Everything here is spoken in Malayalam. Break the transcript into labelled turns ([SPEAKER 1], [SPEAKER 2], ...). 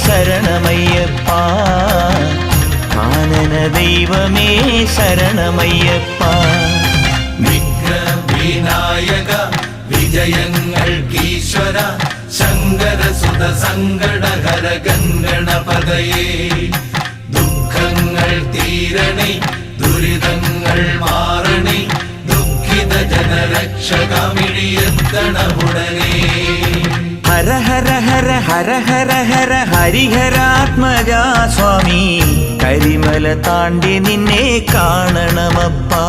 [SPEAKER 1] ശരണമയ്യപ്പ കാനന ദൈവമേ ശരണമയ്യപ്പ
[SPEAKER 2] വിനായക വിജയങ്ങൾക്കീശ്വര ശങ്കരസുത സങ്കടഹര ഗംഗണപതയേ ദുഃഖങ്ങൾ തീരണേ ദുരിതങ്ങൾ മാറണേ ദുഃഖിത ജനരക്ഷകമിഴിയെത്തണമുടനേ
[SPEAKER 1] ഹര ഹര ഹര ഹര ഹര ഹര ഹരിഹരാത്മജാ സ്വാമി കരിമല താണ്ടി നിന്നെ കാണണമപ്പാ